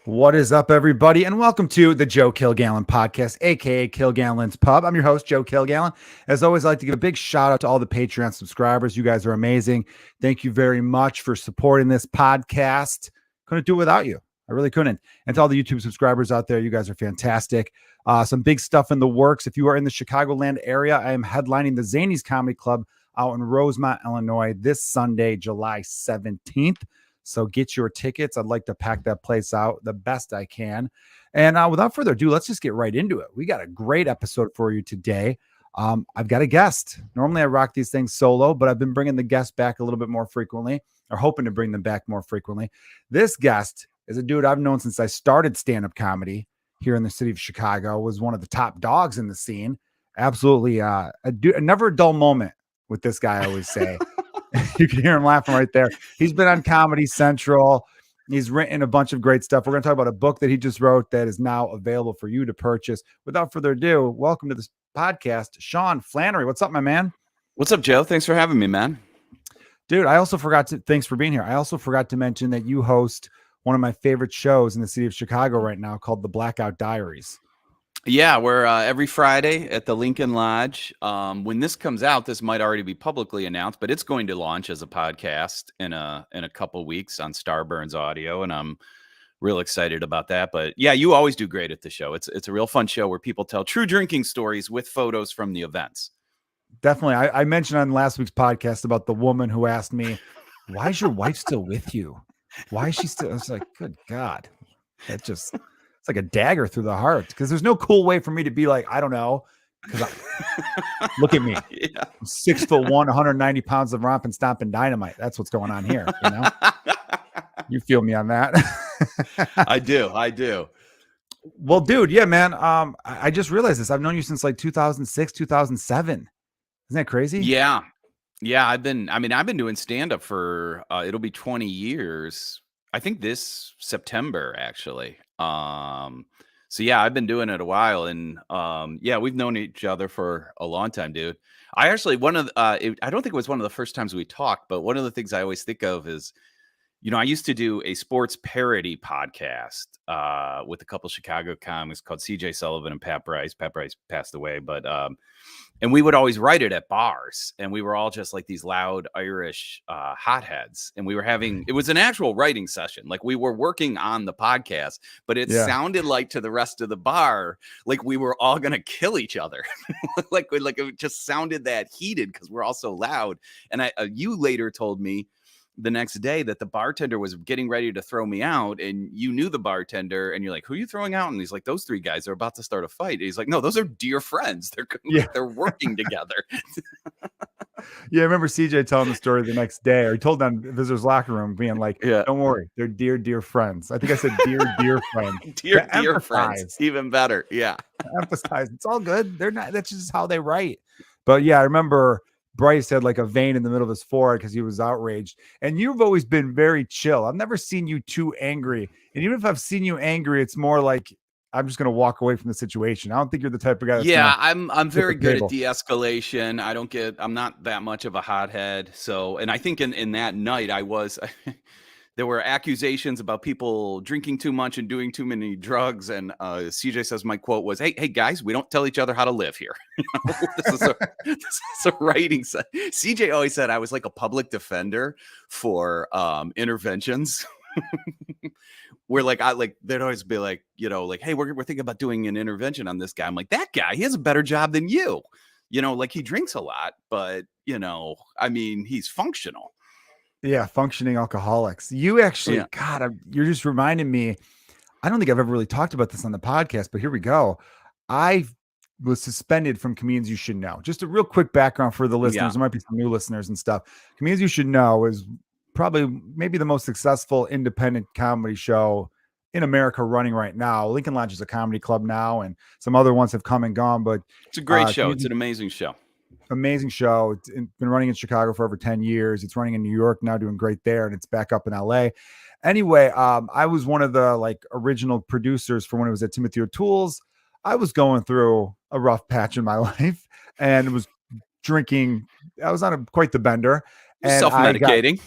What is up, everybody, and welcome to the Joe Kilgallon podcast, aka Kilgallon's Pub. I'm your host, Joe Kilgallon. As always, I'd like to give a big shout out to all the Patreon subscribers. You guys are amazing. Thank you very much for supporting this podcast. Couldn't do it without you. I really couldn't. And to all the YouTube subscribers out there, you guys are fantastic. Some big stuff in the works. If you are in the Chicagoland area, I am headlining the Zanies Comedy Club out in Rosemont, Illinois, this Sunday, July 17th. So get your tickets. I'd like to pack that place out the best I can. And without further ado, let's just get right into it. We got a great episode for you today. I've got a guest. Normally I rock these things solo, but I've been bringing the guests back a little bit more frequently, or hoping to bring them back more frequently. This guest is a dude I've known since I started stand-up comedy here in the city of Chicago, was one of the top dogs in the scene. Absolutely never a dull moment with this guy, I always say. You can hear him laughing right there. He's been on Comedy Central. He's written a bunch of great stuff. We're going to talk about a book that he just wrote that is now available for you to purchase. Without further ado, welcome to this podcast, Sean Flannery. What's up, my man? What's up, Joe? Thanks for having me, man. Dude, thanks for being here. I also forgot to mention that you host one of my favorite shows in the city of Chicago right now called The Blackout Diaries. Yeah, we're every Friday at the Lincoln Lodge. When this comes out, this might already be publicly announced, but it's going to launch as a podcast in a couple weeks on Starburns Audio, and I'm real excited about that. But yeah, you always do great at the show. It's a real fun show where people tell true drinking stories with photos from the events. Definitely. I mentioned on last week's podcast about the woman who asked me, "Why is your wife still with you? Why is she still?" I was like, "Good God, it's like a dagger through the heart." Because there's no cool way for me to be like, I don't know. Because look at me, Yeah. I'm 6'1", 190 pounds of romping, stomping dynamite. That's what's going on here. You know, you feel me on that? I do. Well, dude, yeah, man. I just realized this. I've known you since like 2006, 2007. Isn't that crazy? Yeah. I've been doing stand-up for it'll be 20 years. I think this September, actually. So yeah, I've been doing it a while, and yeah, we've known each other for a long time, dude. I actually I don't think it was one of the first times we talked, but one of the things I always think of is, I used to do a sports parody podcast with a couple Chicago comics called CJ Sullivan and Pat Bryce. Pat Bryce passed away, but and we would always write it at bars, and we were all just like these loud Irish hotheads, and it was an actual writing session. Like, we were working on the podcast, but it sounded like to the rest of the bar, like we were all going to kill each other. like it just sounded that heated because we're all so loud. And you later told me the next day that the bartender was getting ready to throw me out, and you knew the bartender, and you're like, "Who are you throwing out?" And he's like, "Those three guys are about to start a fight." And he's like, "No, those are dear friends. They're working together." Yeah, I remember CJ telling the story the next day, or he told them visitors' locker room, being like, "Don't worry, they're dear friends." I think I said dear friends. dear friends, even better. Yeah, emphasize. It's all good. They're not. That's just how they write. But yeah, I remember Bryce had like a vein in the middle of his forehead because he was outraged. And you've always been very chill. I've never seen you too angry. And even if I've seen you angry, it's more like, I'm just going to walk away from the situation. I don't think you're the type of guy. I'm very good at de-escalation. I'm not that much of a hothead. So, and I think in that night there were accusations about people drinking too much and doing too many drugs. And CJ says my quote was, hey guys, we don't tell each other how to live here. This is a writing set. CJ always said I was like a public defender for interventions. Where they'd always be like, hey, we're thinking about doing an intervention on this guy. I'm like, that guy, he has a better job than you. Like, he drinks a lot, but he's functional. Yeah, functioning alcoholics. You actually, God, you're just reminding me. I don't think I've ever really talked about this on the podcast, but here we go. I was suspended from Comedians You Should Know. Just a real quick background for the listeners. There might be some new listeners and stuff. Comedians You Should Know is probably maybe the most successful independent comedy show in America running right now. Lincoln Lodge is a comedy club now, and some other ones have come and gone, but it's a great show. It's an amazing show. Amazing show. It's been running in Chicago for over 10 years. It's running in New York now, doing great there, and it's back up in LA. Anyway, I was one of the original producers for when it was at Timothy O'Toole's. I was going through a rough patch in my life and was drinking. I was on quite the bender. And self-medicating.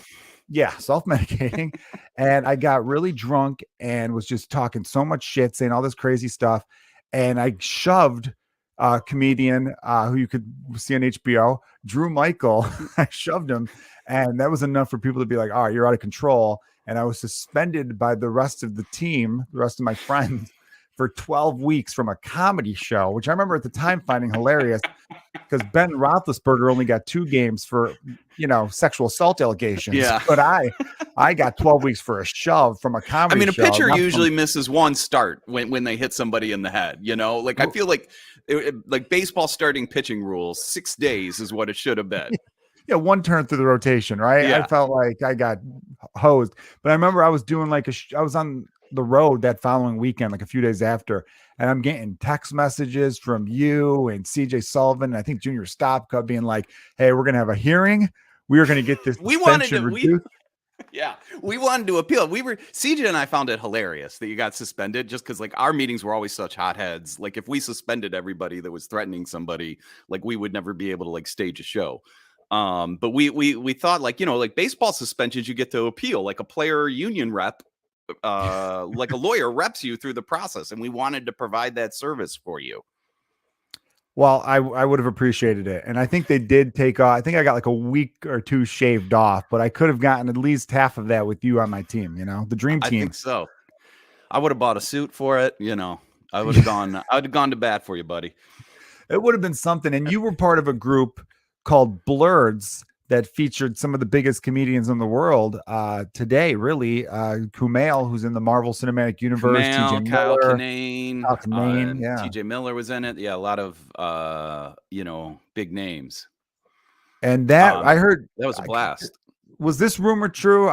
Yeah, self-medicating. And I got really drunk and was just talking so much shit, saying all this crazy stuff. And I shoved a comedian who you could see on HBO, Drew Michael. I shoved him, and that was enough for people to be like, all right, you're out of control. And I was suspended by the rest of the team, the rest of my friends, for 12 weeks from a comedy show, which I remember at the time finding hilarious because Ben Roethlisberger only got 2 games for, sexual assault allegations, Yeah. but I got 12 weeks for a shove from a I comedy mean, a show. pitcher Not usually from, misses one start when they hit somebody in the head, Like, I feel like like baseball starting pitching rules, 6 days is what it should have been. yeah, one turn through the rotation, right? I Yeah. felt like I got hosed, but I remember I was doing like I was on the road that following weekend, like a few days after, and I'm getting text messages from you and CJ Sullivan, and I think Junior Stopka being like, "Hey, we're gonna have a hearing. We are gonna get this We wanted suspension to reduced." yeah, we wanted to appeal. CJ and I found it hilarious that you got suspended just because like our meetings were always such hotheads. Like if we suspended everybody that was threatening somebody, like we would never be able to like stage a show. But we thought like, like baseball suspensions you get to appeal, like a player union rep, like a lawyer reps you through the process, and we wanted to provide that service for you. Well, I would have appreciated it. And I think they did take off. I think I got like a week or 2 shaved off, but I could have gotten at least half of that with you on my team, the dream I team. think so. I would have bought a suit for it, I would have gone to bat for you, buddy. It would have been something. And you were part of a group called Blurds that featured some of the biggest comedians in the world today, really. Kumail, who's in the Marvel Cinematic Universe, TJ Kyle Miller, Kinane, yeah. TJ Miller was in it. Yeah, a lot of big names. And that I heard that was a blast. Was this rumor true?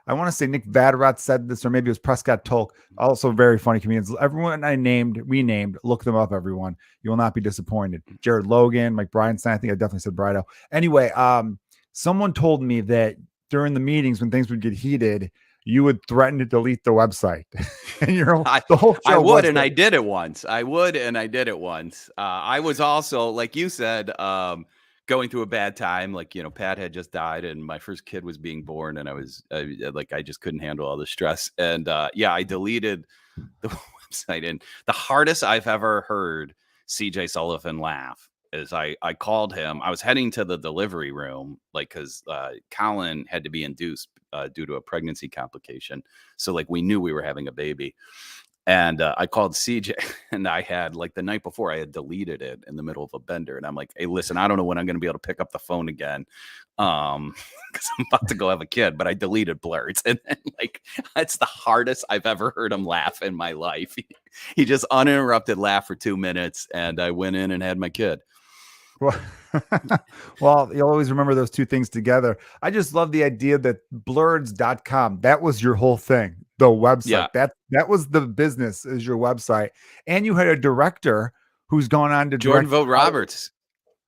I want to say Nick Vatterott said this, or maybe it was Prescott Tolk, also very funny comedians. Everyone we named, look them up, everyone. You will not be disappointed. Jared Logan, Mike Bryanstein, I think I definitely said Brido. Anyway, someone told me that during the meetings when things would get heated, you would threaten to delete the website. And the whole show I would, and I did it once. I was also, like you said, going through a bad time. Like, Pat had just died and my first kid was being born, and I just couldn't handle all the stress. And I deleted the website. And the hardest I've ever heard CJ Sullivan laugh is I called him. I was heading to the delivery room, like, because Colin had to be induced due to a pregnancy complication. So like we knew we were having a baby. And I called CJ, and I had, like, the night before, I had deleted it in the middle of a bender. And I'm like, hey, listen, I don't know when I'm going to be able to pick up the phone again, because I'm about to go have a kid, but I deleted Blurts. And then, like, it's the hardest I've ever heard him laugh in my life. He just uninterrupted laughed for 2 minutes, and I went in and had my kid. Well, you'll always remember those two things together. I just love the idea that blurds.com, that was your whole thing, the website. Yeah. That was the business, is your website. And you had a director who's gone on to Jordan Vogt Roberts.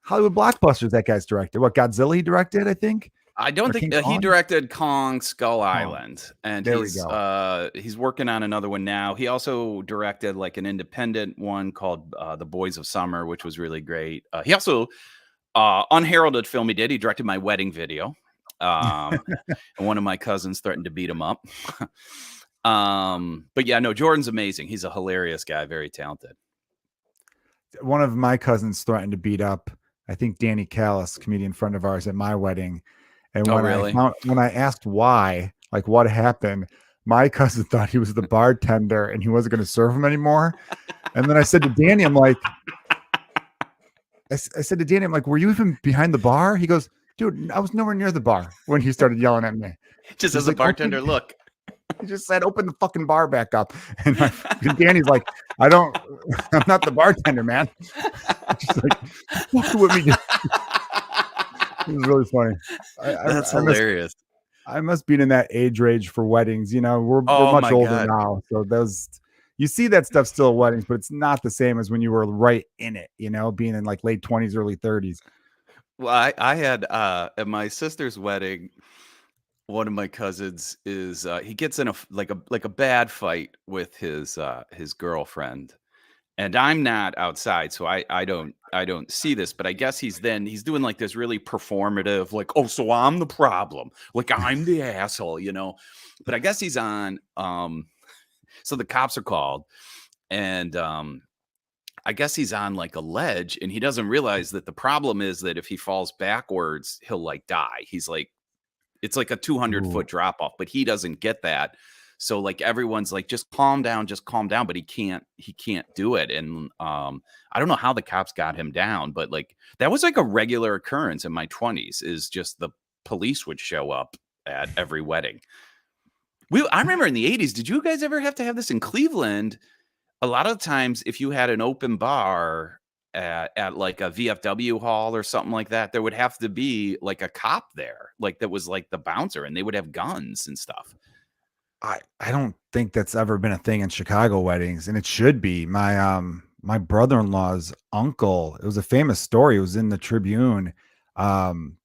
Hollywood blockbusters, that guy's directed. What, Godzilla he directed, I think? I don't think he directed Kong Skull Island, and he's working on another one now. He also directed like an independent one called The Boys of Summer, which was really great. He also unheralded film he did. He directed my wedding video, and one of my cousins threatened to beat him up. But yeah, no, Jordan's amazing. He's a hilarious guy, very talented. One of my cousins threatened to beat up, I think, Danny Callis, comedian friend of ours, at my wedding. And when I asked why, like what happened, my cousin thought he was the bartender and he wasn't going to serve him anymore. And then I said to Danny, I said to Danny, were you even behind the bar? He goes, dude, I was nowhere near the bar when he started yelling at me. Just as a bartender, look. He just said, open the fucking bar back up. And Danny's like, I'm not the bartender, man. Just like, fuck with me. It was really funny. That's hilarious. I must be in that age range for weddings. We're much older now. So you see that stuff still at weddings, but it's not the same as when you were right in it, being in like late 20s, early 30s. Well, I had at my sister's wedding, one of my cousins he gets in a bad fight with his girlfriend. And I'm not outside, so I don't see this, but I guess he's doing like this really performative, like, oh, so I'm the problem, like I'm the asshole, But I guess he's on. So the cops are called, and I guess he's on like a ledge, and he doesn't realize that the problem is that if he falls backwards, he'll like die. He's like, it's like a 200-foot Ooh. drop off, but he doesn't get that. So like everyone's like, just calm down, but he can't do it. And I don't know how the cops got him down, but like that was like a regular occurrence in my 20s, is just the police would show up at every wedding. I remember in the 80s, did you guys ever have to have this in Cleveland? A lot of times if you had an open bar at like a VFW hall or something like that, there would have to be like a cop there, like that was like the bouncer, and they would have guns and stuff. I don't think that's ever been a thing in Chicago weddings, and it should be. My brother-in-law's uncle, it was a famous story. It was in the Tribune. Um,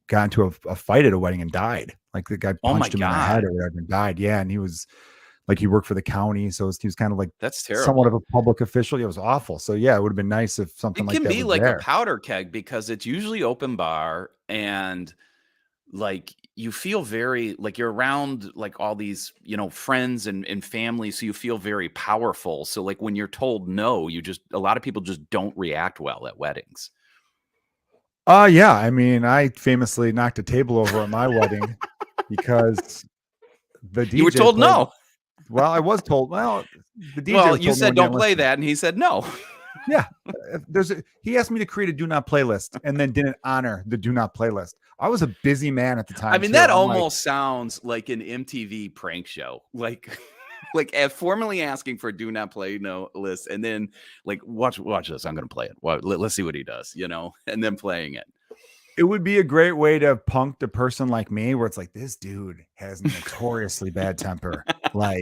got into a fight at a wedding and died. Like the guy Oh my punched him in the head God, or whatever and died. Yeah, and he was like he worked for the county, so he was kind of like that's somewhat of terrible. a public official. It was awful. So yeah, it would have been nice if something It like can that be was like a there. powder keg because it's usually open bar, and like you feel very like you're around like all these, friends and family. So you feel very powerful. So like when you're told no, a lot of people just don't react well at weddings. Yeah. I mean, I famously knocked a table over at my wedding because the You were DJ told played. no. Well, I was told. Well, the DJ Well, was you told no said and don't didn't play listen. that, and he said no. Yeah, he asked me to create a do not play list and then didn't honor the do not play list. I was a busy man at the I time mean, too. that I'm like, almost sounds like an MTV prank show. Like like formally asking for do not play no list, and then like watch this. I'm gonna play it. Let's see what he does, and then playing it. it would be a great way to punk the person like me, where it's like this dude has notoriously bad temper, like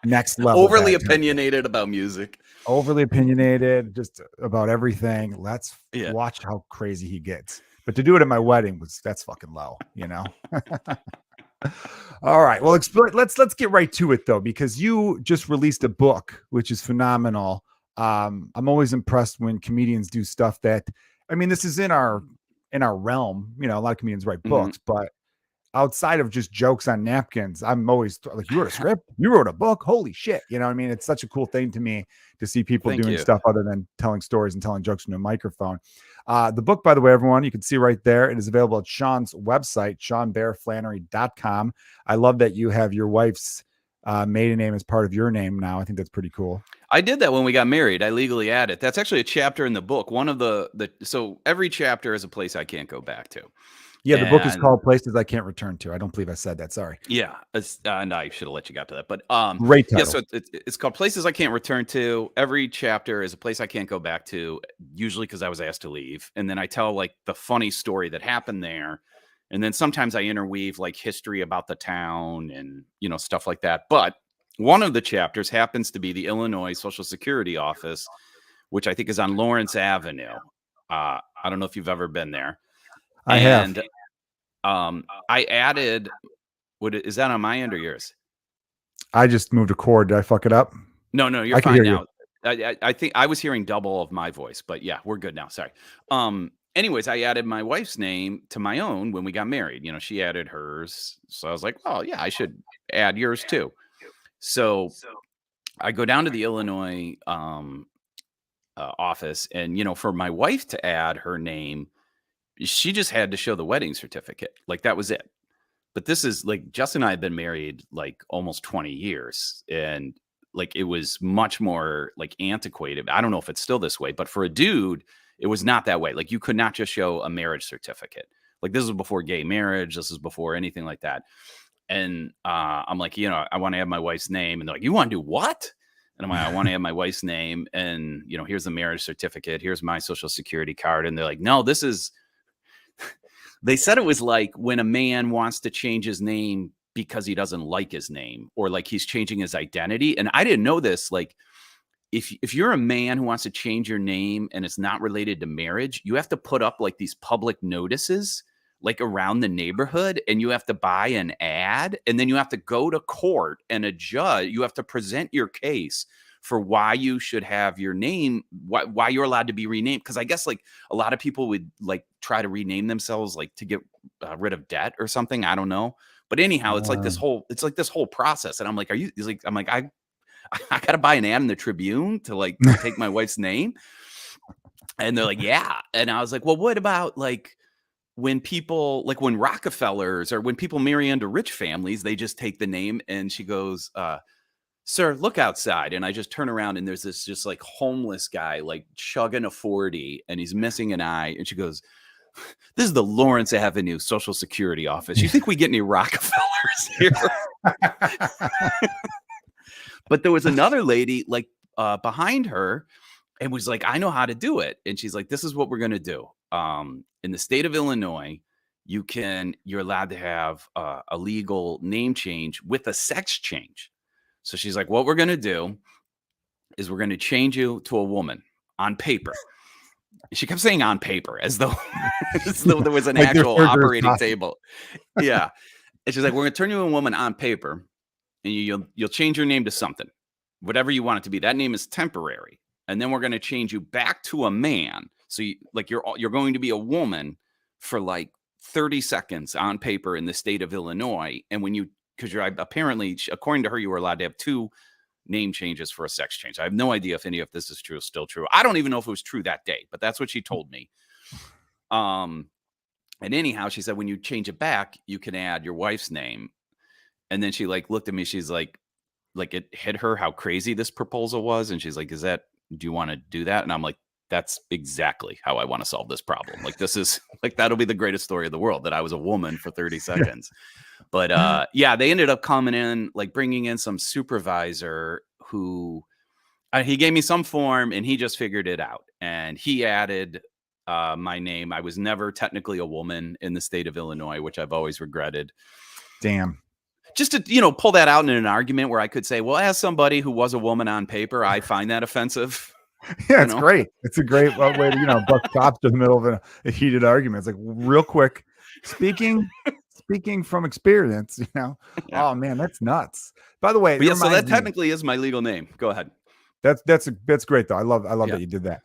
next level Overly bad temper, opinionated about music. overly opinionated, just about everything. Let's Yeah. watch how crazy he gets. But to do it at my wedding that's fucking low, All right. Well, let's get right to it though, because you just released a book, which is phenomenal. I'm always impressed when comedians do stuff that, I mean, this is in our realm. A lot of comedians write Mhm. books, but outside of just jokes on napkins, I'm always like, you wrote a script, you wrote a book, holy shit. You know what I mean? It's such a cool thing to me to see people Thank doing you. stuff other than telling stories and telling jokes into a microphone. The book, by the way, everyone, you can see right there, it is available at Sean's website, seanbearflannery.com. I love that you have your wife's maiden name as part of your name now. I think that's pretty cool. I did that when we got married. I legally added. That's actually a chapter in the book. One of so every chapter is a place I can't go back to. Yeah, the book is And called Places I Can't Return to. I don't believe I said that. Sorry. yeah, and I should have let you get to that. But Great yeah, title. so it's called Places I Can't Return to. Every chapter is a place I can't go back to, usually because I was asked to leave. And then I tell like the funny story that happened there. And then sometimes I interweave like history about the town and stuff like that. But one of the chapters happens to be the Illinois Social Security office, which I think is on Lawrence Avenue. I don't know if you've ever been there. I have. And I added, is that on my end or yours? I just moved a chord. Did I fuck it up? No, you're I can fine hear now. I think I was hearing double of my voice, but yeah, we're good now. Sorry. Anyways, I added my wife's name to my own when we got married. She added hers. So I was like, oh yeah, I should add yours too. So I go down to the Illinois office, and for my wife to add her name, she just had to show the wedding certificate. Like that was it. But this is like Justin and I have been married like almost 20 years, and like it was much more like antiquated. I don't know if it's still this way, but for a dude, it was not that way. Like you could not just show a marriage certificate. Like this was before gay marriage. This is before anything like that. And I'm like, I want to have my wife's name. And they're like, you want to do what? And I'm like, I want to have my wife's name. And, here's the marriage certificate. Here's my social security card. And they're like, no, they said it was like when a man wants to change his name because he doesn't like his name, or like he's changing his identity. And I didn't know this. Like if you're a man who wants to change your name and it's not related to marriage, you have to put up like these public notices like around the neighborhood, and you have to buy an ad, and then you have to go to court, and a judge, you have to present your case for why you should have your name, why you're allowed to be renamed. Because I guess like a lot of people would like try to rename themselves like to get rid of debt or something. I don't know. But anyhow, it's like this whole process. And I'm like, I got to buy an ad in the Tribune to like take my wife's name. And they're like, yeah. And I was like, well, what about like when people, like when Rockefellers or when people marry into rich families, they just take the name. And she goes, sir, look outside. And I just turn around and there's this just like homeless guy, like chugging a 40 and he's missing an eye. And she goes, this is the Lawrence Avenue Social Security office. You think we get any Rockefellers here? But there was another lady like behind her and was like, I know how to do it. And she's like, this is what we're going to do. In the state of Illinois, you're allowed to have a legal name change with a sex change. So she's like, what we're going to do is we're going to change you to a woman on paper. She kept saying on paper as though there was an like actual operating table. Yeah. And she's like, we're going to turn you into a woman on paper and you'll change your name to something, whatever you want it to be. That name is temporary. And then we're going to change you back to a man. So you're going to be a woman for like 30 seconds on paper in the state of Illinois. And because you're apparently, according to her, you were allowed to have 2 name changes for a sex change. I have no idea if any of this is still true. I don't even know if it was true that day, but that's what she told me. And anyhow, she said, when you change it back, you can add your wife's name. And then she like looked at me. She's like it hit her how crazy this proposal was. And she's like, do you want to do that? And I'm like, that's exactly how I want to solve this problem. Like, this is like, that'll be the greatest story of the world that I was a woman for 30 seconds. But yeah, they ended up coming in, like bringing in some supervisor who he gave me some form and he just figured it out. And he added my name. I was never technically a woman in the state of Illinois, which I've always regretted. Damn. Just to, pull that out in an argument where I could say, well, as somebody who was a woman on paper, I find that offensive. Yeah, it's great. It's a great way to, buck cops in the middle of a heated argument. It's like real quick. Speaking from experience, Yeah. Oh man, that's nuts. By the way, so that technically is my legal name. Go ahead. That's great though. I love that you did that.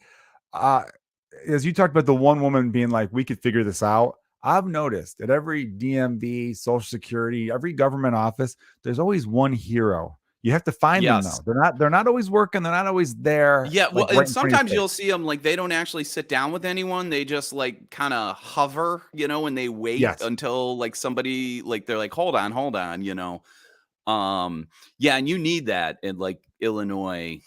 As you talked about the one woman being like, we could figure this out. I've noticed at every DMV, Social Security, every government office, there's always one hero. You have to find them though. They're not always working. They're not always there. Yeah. Well, and sometimes you'll see them like they don't actually sit down with anyone. They just like kind of hover, and they wait until like somebody like they're like, hold on, Yeah, and you need that in like Illinois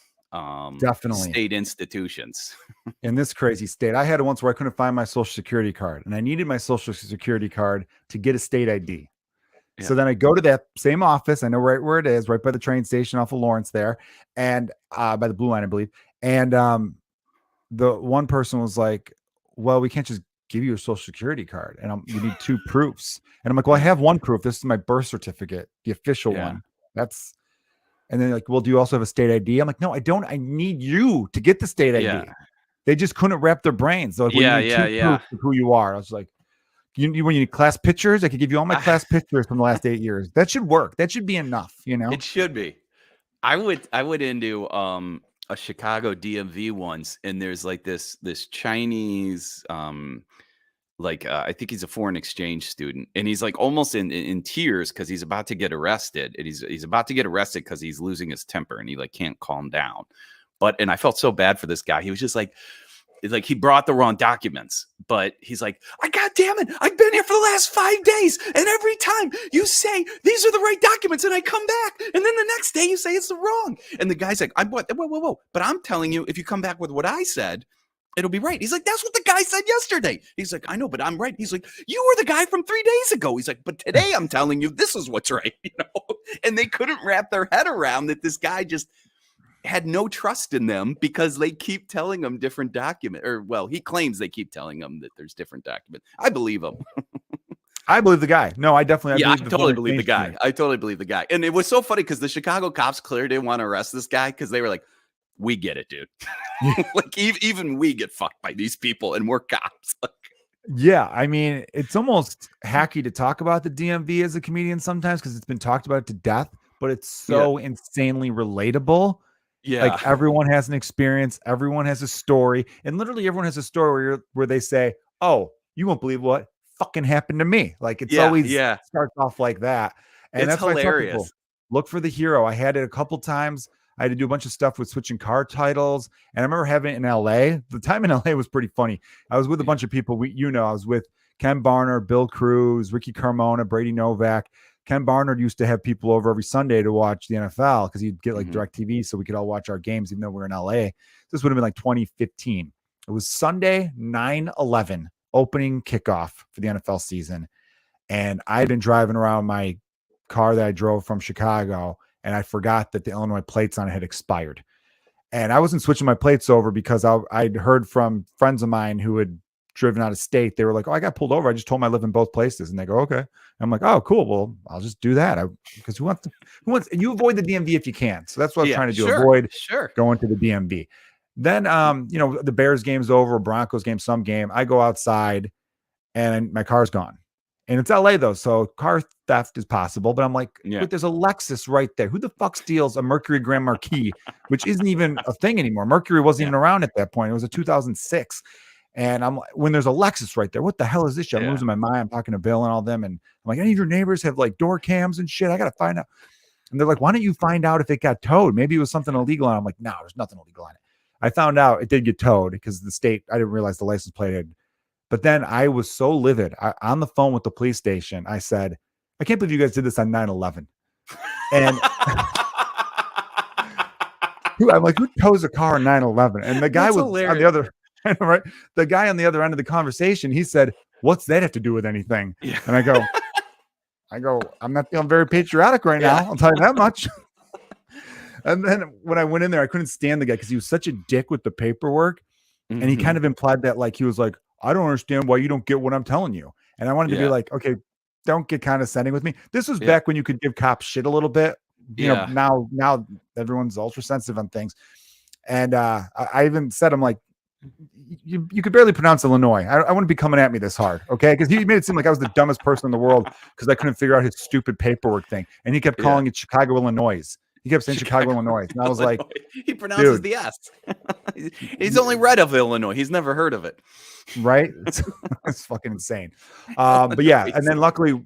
definitely state institutions. In this crazy state. I had it once where I couldn't find my Social Security card and I needed my Social Security card to get a state ID. Yeah. So then I go to that same office. I know right where it is, right by the train station off of Lawrence there, and by the Blue Line, I believe. And the one person was like, well, we can't just give you a Social Security card. And you need 2 proofs. And I'm like, well, I have one proof. This is my birth certificate, the official one. And then like, well, do you also have a state ID? I'm like, no, I don't. I need you to get the state ID. Yeah. They just couldn't wrap their brains. So like, you need 2 proofs of who you are. I was like, when you need class pictures, I could give you all my class pictures from the last 8 years. That should work. That should be enough, It should be. I went into a Chicago DMV once, and there's like this Chinese I think he's a foreign exchange student, and he's like almost in tears because he's about to get arrested, and he's about to get arrested because he's losing his temper and he like can't calm down. And I felt so bad for this guy. He was just like he brought the wrong documents, but he's like, God damn it, I've been here for the last 5 days, and every time you say these are the right documents, and I come back, and then the next day you say it's the wrong. And the guy's like, whoa, but I'm telling you, if you come back with what I said, it'll be right. He's like, that's what the guy said yesterday. He's like, I know, but I'm right. He's like, you were the guy from 3 days ago. He's like, but today I'm telling you, this is what's right. And they couldn't wrap their head around that this guy just had no trust in them because they keep telling him different documents. Or, well, he claims they keep telling him that there's different documents. I believe him. I believe the guy. No, I definitely. I totally believe the guy. I totally believe the guy. And it was so funny because the Chicago cops clearly didn't want to arrest this guy because they were like, we get it, dude. Like even we get fucked by these people and we're cops. Yeah, I mean, it's almost hacky to talk about the DMV as a comedian sometimes because it's been talked about to death, but it's Yeah. so insanely relatable. Like Yeah. everyone has an experience, everyone has a story, and literally everyone has a story where they say, "Oh, you won't believe what fucking happened to me." Like it's Yeah. always Yeah. starts off like that, and It's that's why I tell people, hilarious. look for the hero. I had it a couple times. I had to do a bunch of stuff with switching car titles, and I remember having it in LA. The time in LA was pretty funny. I was with a Yeah. bunch of people. I was with Ken Barner, Bill Cruz, Ricky Carmona, Brady Novak. Ken Barnard used to have people over every Sunday to watch the NFL because he'd get like Mhm. DirecTV so we could all watch our games, even though we are in LA. This would have been like 2015. It was Sunday, 9/11, opening kickoff for the NFL season. And I'd been driving around my car that I drove from Chicago, and I forgot that the Illinois plates on it had expired. And I wasn't switching my plates over because I'd heard from friends of mine who had driven out of state. They were like, "Oh, I got pulled over. I just told them I live in both places." And they go, "Okay." I'm like, "Oh, cool. Well, I'll just do that." Because and you avoid the DMV if you can. So that's what I was Yeah. trying to do. Sure. Avoid Sure. going to the DMV. Then, the Bears game's over, Broncos game, some game. I go outside and my car's gone. And it's LA though, so car theft is possible. But I'm like, Yeah. wait, there's a Lexus right there. Who the fuck steals a Mercury Grand Marquis, which isn't even a thing anymore? Mercury wasn't Yeah. even around at that point. It was a 2006. And I'm like, when there's a Lexus right there, what the hell is this shit? I'm Yeah. losing my mind. I'm talking to Bill and all them. And I'm like, any of your neighbors have like door cams and shit? I got to find out. And they're like, why don't you find out if it got towed? Maybe it was something illegal. And I'm like, no, there's nothing illegal on it. I found out it did get towed because the state, I didn't realize the license plate had. But then I was so livid. On the phone with the police station, I said, I can't believe you guys did this on 9/11. And I'm like, who tows a car on 9/11? And the guy That's was on the hilarious. other, right? The guy on the other end of the conversation, he said, what's that have to do with anything? Yeah. And I go, I'm not feeling very patriotic right Yeah. now. I'll tell you that much. And then when I went in there, I couldn't stand the guy because he was such a dick with the paperwork. And he kind Mhm. of implied that, like, he was like, I don't understand why you don't get what I'm telling you. And I wanted to be Yeah. like, okay, don't get condescending with me. This was Yeah. back when you could give cops shit a little bit. Yeah. Now everyone's ultra sensitive on things. And I even said, I'm like, you could barely pronounce Illinois. I wouldn't be coming at me this hard, okay? Because he made it seem like I was the dumbest person in the world because I couldn't figure out his stupid paperwork thing. And he kept Yeah. calling it Chicago, Illinois. He kept saying Chicago, Chicago, Illinois. And I was like, Illinois. He pronounces dude, the S. He's only read of Illinois. He's never heard of it. right? It's fucking insane. But yeah, and then Crazy.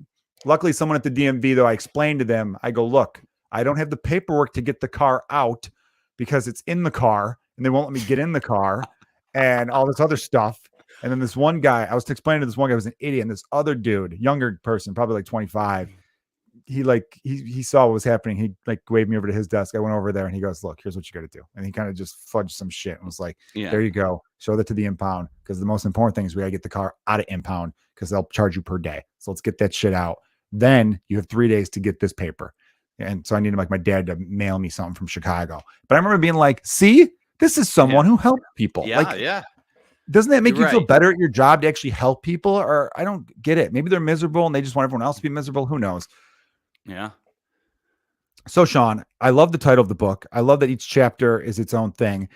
luckily, someone at the DMV though, I explained to them. I go, look, I don't have the paperwork to get the car out because it's in the car, and they won't let me get in the car, and all this other stuff. And then this one guy, I was explaining to this one guy was an idiot, and this other dude, younger person, probably like 25, he saw what was happening. He like waved me over to his desk. I went over there and he goes, look, here's what you got to do. And he kind of just fudged some shit and was like, Yeah. there you go. Show that to the impound. Because the most important thing is we got to get the car out of impound because they'll charge you per day. So let's get that shit out. Then you have 3 days to get this paper. And so I needed like my dad to mail me something from Chicago. But I remember being like, see, this is someone who helped people. Yeah. Like, Yeah. doesn't that make You're you feel right. better at your job to actually help people? Or I don't get it. Maybe they're miserable and they just want everyone else to be miserable. Who knows? Yeah. So, Sean, I love the title of the book. I love that each chapter is its own thing.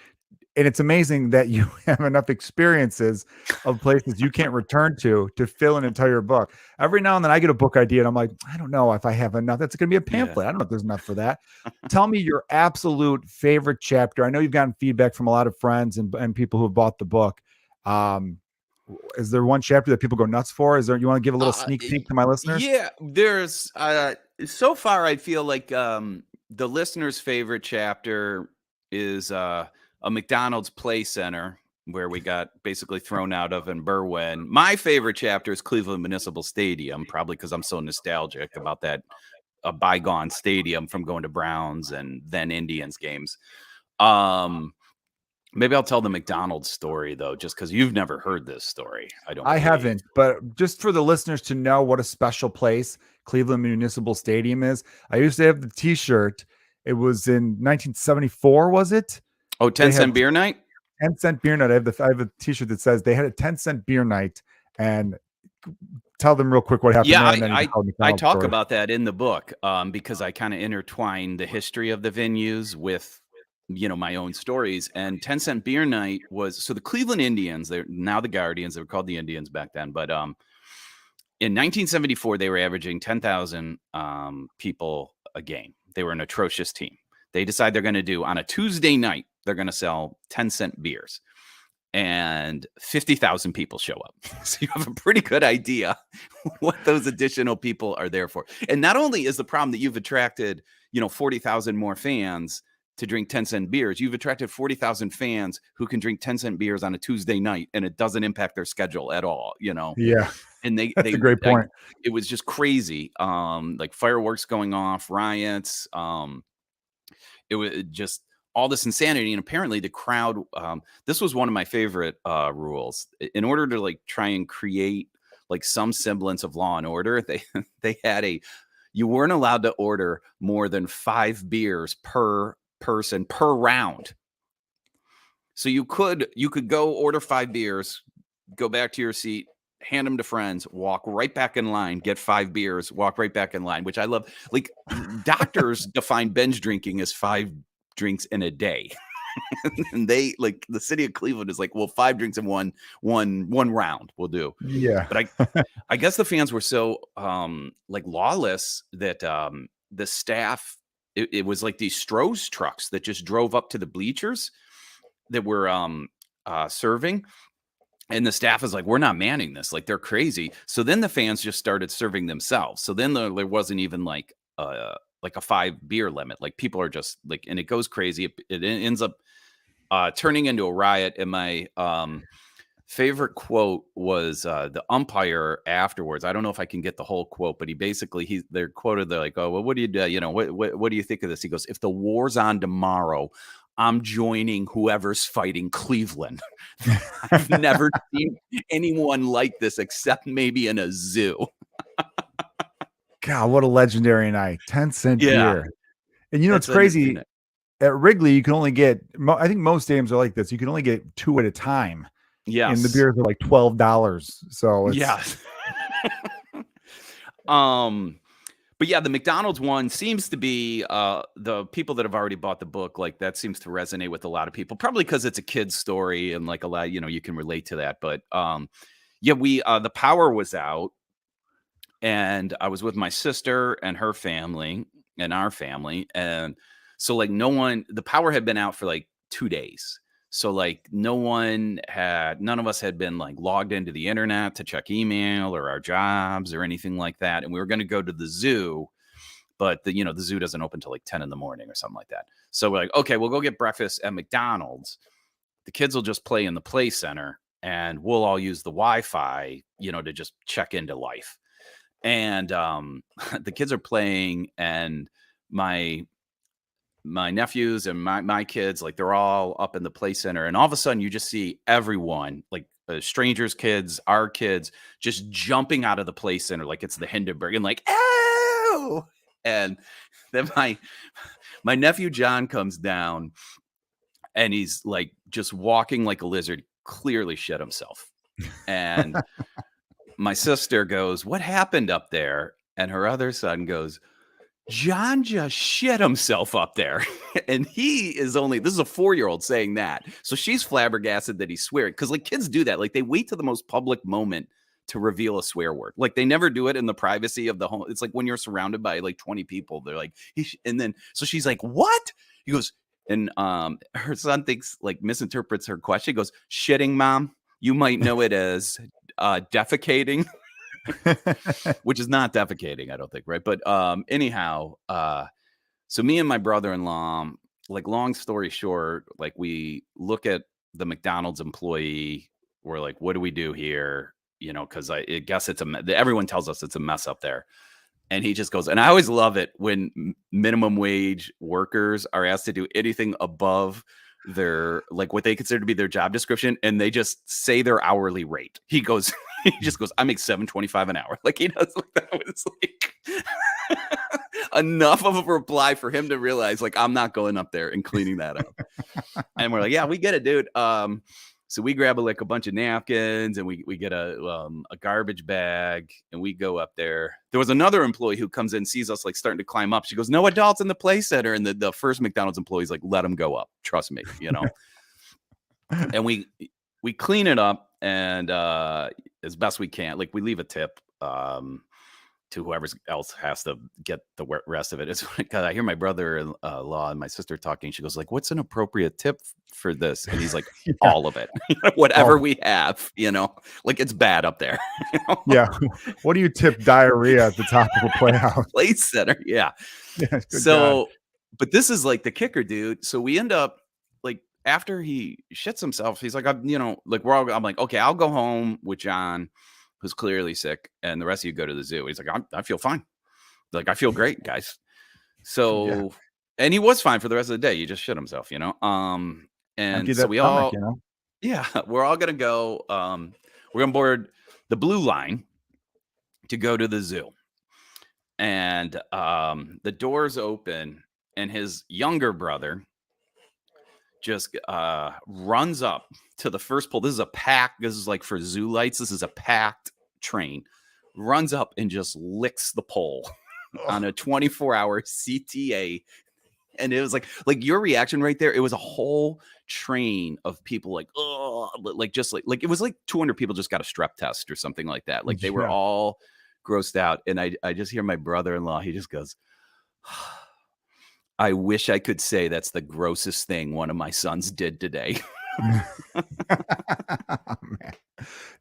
And it's amazing that you have enough experiences of places you can't return to fill an entire book. Every now and then I get a book idea and I'm like, I don't know if I have enough. That's going to be a Yeah. pamphlet. I don't know if there's enough for that. Tell me your absolute favorite chapter. I know you've gotten feedback from a lot of friends and people who have bought the book. Is there one chapter that people go nuts for? Is there, you want to give a little sneak peek to my listeners? Yeah. There's so far I feel like the listener's favorite chapter is a McDonald's Play Center where we got basically thrown out of in Berwyn. My favorite chapter is Cleveland Municipal Stadium, probably because I'm so nostalgic about that a bygone stadium from going to Browns and then Indians games. Maybe I'll tell the McDonald's story though, just because you've never heard this story. I don't I believe. haven't, but just for the listeners to know what a special place Cleveland Municipal Stadium is, I used to have the T-shirt. It was in 1974, was it? Oh, They 10 had cent beer night? 10-cent beer night. I have a T-shirt that says they had a 10-cent beer night. And tell them real quick what happened Yeah, there, and then you can tell I McDonald's talk story. about that in the book because I kind of intertwine the history of the venues with my own stories. And 10-cent beer night was, so the Cleveland Indians, they're now the Guardians, they were called the Indians back then, but in 1974 they were averaging 10,000 people a game. They were an atrocious team. They decide they're going to do, on a Tuesday night, they're going to sell 10-cent beers, and 50,000 people show up. So you have a pretty good idea what those additional people are there for. And not only is the problem that you've attracted, 40,000 more fans to drink 10-cent beers, you've attracted 40,000 fans who can drink 10-cent beers on a Tuesday night, and it doesn't impact their schedule at all, Yeah. And That's a great point. it was just crazy. Like fireworks going off, riots. It was just all this insanity. And apparently the crowd, this was one of my favorite rules. In order to like try and create like some semblance of law and order, they had you weren't allowed to order more than 5 beers per person per round. So you could go order 5 beers, go back to your seat, hand them to friends, walk right back in line, get 5 beers, walk right back in line, which I love. Like doctors define binge drinking as 5 drinks in a day. And they, like, the city of Cleveland is like, well, 5 drinks in one round will do. Yeah. But I guess the fans were so like lawless that the staff, it was like these Stroh's trucks that just drove up to the bleachers that were serving. And the staff is like, we're not manning this. Like, they're crazy. So then the fans just started serving themselves. So then there wasn't even like a 5 beer limit. Like, people are just like, and it goes crazy. It ends up turning into a riot. And my favorite quote was the umpire afterwards. I don't know if I can get the whole quote, but they're quoted. They're like, oh, well, what do you do? What do you think of this? He goes, if the war's on tomorrow, I'm joining whoever's fighting Cleveland. I've never seen anyone like this except maybe in a zoo. God, what a legendary night. 10-cent beer. And it's crazy. At Wrigley, you can only get, I think most stadiums are like this. You can only get 2 at a time. Yeah. And the beers are like $12. So it's, yeah. But yeah, the McDonald's one seems to be the people that have already bought the book, like that seems to resonate with a lot of people, probably because it's a kid's story and like a lot, you can relate to that. But yeah, the power was out, and I was with my sister and her family and our family. And so like the power had been out for like 2 days. So like none of us had been like logged into the internet to check email or our jobs or anything like that. And we were going to go to the zoo, but the zoo doesn't open till like 10 in the morning or something like that. So we're like, okay, we'll go get breakfast at McDonald's. The kids will just play in the play center, and we'll all use the Wi-Fi, to just check into life. And the kids are playing, and my nephews and my kids, like they're all up in the play center, and all of a sudden you just see everyone, like strangers' kids, our kids, just jumping out of the play center like it's the Hindenburg, and like, oh! And then my nephew John comes down, and he's like just walking like a lizard, clearly shit himself. And my sister goes, what happened up there? And her other son goes, John just shit himself up there. And this is a 4-year-old saying that. So she's flabbergasted that he's swearing, because like kids do that. Like they wait to the most public moment to reveal a swear word. Like they never do it in the privacy of the home. It's like when you're surrounded by like 20 people, they're like, and then so she's like, what? He goes, and her son misinterprets her question. He goes, shitting, mom. You might know it as defecating. Which is not defecating, I don't think, right? But anyhow, so me and my brother-in-law, like long story short, like we look at the McDonald's employee, we're like, what do we do here? Because I guess everyone tells us it's a mess up there. And he just goes, and I always love it when minimum wage workers are asked to do anything above their, like what they consider to be their job description, and they just say their hourly rate. He just goes, I make $7.25 an hour. Like he does. Like that was like enough of a reply for him to realize, like, I'm not going up there and cleaning that up. And we're like, yeah, we get it, dude. So we grab a bunch of napkins and we get a garbage bag and we go up there. There was another employee who comes in, sees us like starting to climb up. She goes, "No adults in the play center." And the first McDonald's employee's like, "Let them go up. Trust me, you know." And we clean it up and as best we can. Like we leave a tip to whoever else has to get the rest of it. It's because I hear my brother-in-law and my sister talking. She goes like, "What's an appropriate tip for this?" And he's like, Yeah. "All of it, whatever we have, like it's bad up there." Yeah. What do you tip diarrhea at the top of a playhouse? Play center. Yeah. Yeah, So, but this is like the kicker, dude. So we end up like after he shits himself, he's like, I'm like, okay, I'll go home with John, who's clearly sick, and the rest of you go to the zoo. He's like, I feel fine. Like, I feel great, guys. So, and he was fine for the rest of the day. He just shit himself, and so we all, yeah, we're all going to go, we're going to board the blue line to go to the zoo. And the doors open and his younger brother just runs up to the first pole. This is a packed, this is like for zoo lights. This is a packed train. Runs up and just licks the pole on a 24-hour CTA. And it was like your reaction right there. It was a whole train of people like, oh, like just like it was like 200 people just got a strep test or something like that. Like they were all grossed out. And I just hear my brother-in-law. He just goes, "I wish I could say that's the grossest thing one of my sons did today." Oh, man.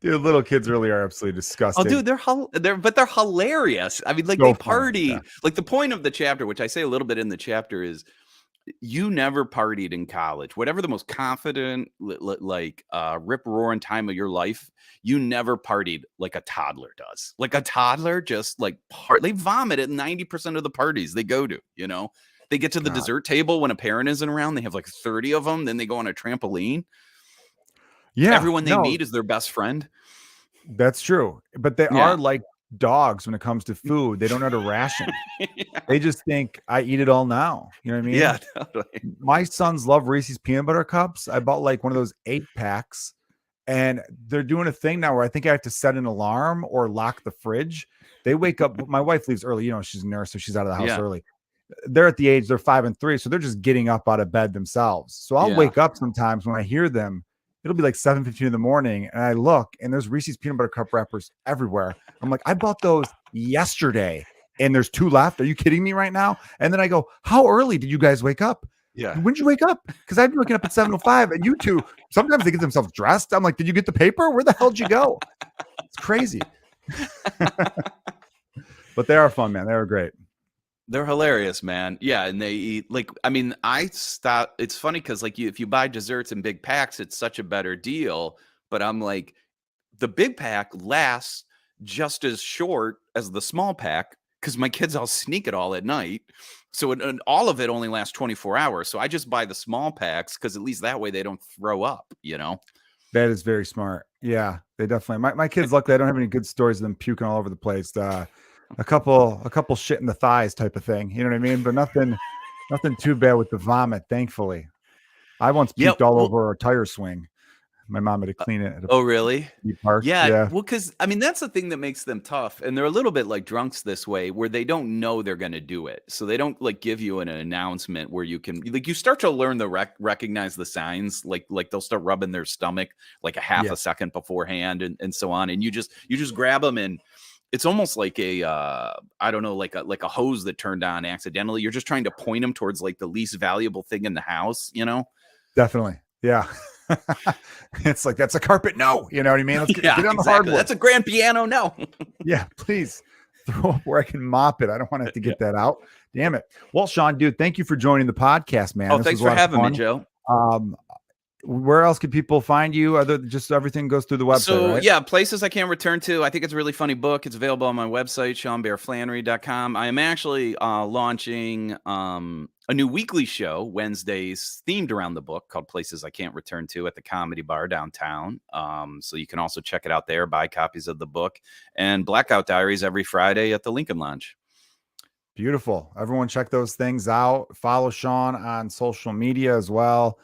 Dude, little kids really are absolutely disgusting. Oh, dude, they're hilarious. I mean, like they party. Yeah. Like the point of the chapter, which I say a little bit in the chapter, is you never partied in college. Whatever the most confident, rip roaring time of your life, you never partied like a toddler does. Like a toddler just like they vomit at 90% of the parties they go to, They get to the dessert table when a parent isn't around. They have like 30 of them. Then they go on a trampoline. Yeah. Everyone they meet is their best friend. That's true. But they are like dogs when it comes to food. They don't know how to ration. They just think I eat it all now. You know what I mean? Yeah, totally. My sons love Reese's peanut butter cups. I bought like one of those 8-packs and they're doing a thing now where I think I have to set an alarm or lock the fridge. They wake up. My wife leaves early. She's a nurse, so she's out of the house early. They're at the age, they're 5 and 3. So they're just getting up out of bed themselves. So I'll wake up sometimes when I hear them. It'll be like 7:15 in the morning. And I look and there's Reese's peanut butter cup wrappers everywhere. I'm like, I bought those yesterday and there's 2 left. Are you kidding me right now? And then I go, how early did you guys wake up? Yeah. When did you wake up? Because I've been waking up at 7:05 and you two, sometimes they get themselves dressed. I'm like, did you get the paper? Where the hell did you go? It's crazy. But they are fun, man. They are great. They're hilarious, man. Yeah, and they eat it's funny because if you buy desserts in big packs, it's such a better deal. But I'm like, the big pack lasts just as short as the small pack because my kids all sneak it all at night. So and all of it only lasts 24 hours. So I just buy the small packs because at least that way they don't throw up, That is very smart. Yeah, they definitely. My kids, luckily, I don't have any good stories of them puking all over the place. A couple shit in the thighs type of thing. You know what I mean? But nothing too bad with the vomit, thankfully. I once puked all over a tire swing. My mom had to clean it. Oh, really? Park. Yeah. Well, because that's the thing that makes them tough. And they're a little bit like drunks this way, where they don't know they're going to do it. So they don't give you an announcement where you can you start to learn to recognize the signs. Like they'll start rubbing their stomach like a half a second beforehand and so on. And you just grab them and it's almost like a I don't know, like a hose that turned on accidentally. You're just trying to point them towards like the least valuable thing in the house, Definitely. Yeah. It's like, that's a carpet. No, you know what I mean? Let's get on the hardwood. That's a grand piano. No. Yeah, please throw up where I can mop it. I don't want to have to get that out. Damn it. Well, Sean, dude, thank you for joining the podcast, man. Oh, thanks for having me, Joe. Where else can people find you? Other just everything goes through the website. So right? Places I Can't Return To. I think it's a really funny book. It's available on my website, SeanBearFlannery.com. I am actually launching a new weekly show Wednesdays themed around the book called Places I Can't Return To at the Comedy Bar downtown. So you can also check it out there, buy copies of the book, and Blackout Diaries every Friday at the Lincoln Lounge. Beautiful. Everyone check those things out. Follow Sean on social media as well.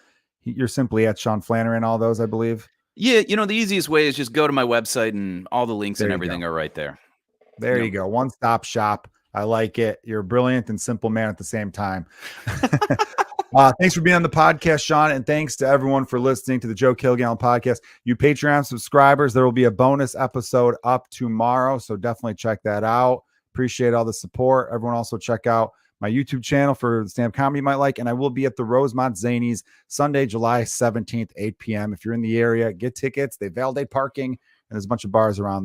You're simply at Sean Flannery and all those, I believe. Yeah, the easiest way is just go to my website and all the links There and you go. everything are right there. There Yep. you go. One-stop shop. I like it. You're a brilliant and simple man at the same time. Thanks for being on the podcast, Sean, and thanks to everyone for listening to the Joe Kilgallon podcast. You Patreon subscribers, there will be a bonus episode up tomorrow, so definitely check that out. Appreciate all the support. Everyone also check out my YouTube channel for stand-up comedy you might like, and I will be at the Rosemont Zanies Sunday, July 17th, 8 p.m. If you're in the area, get tickets. They validate parking, and there's a bunch of bars around there.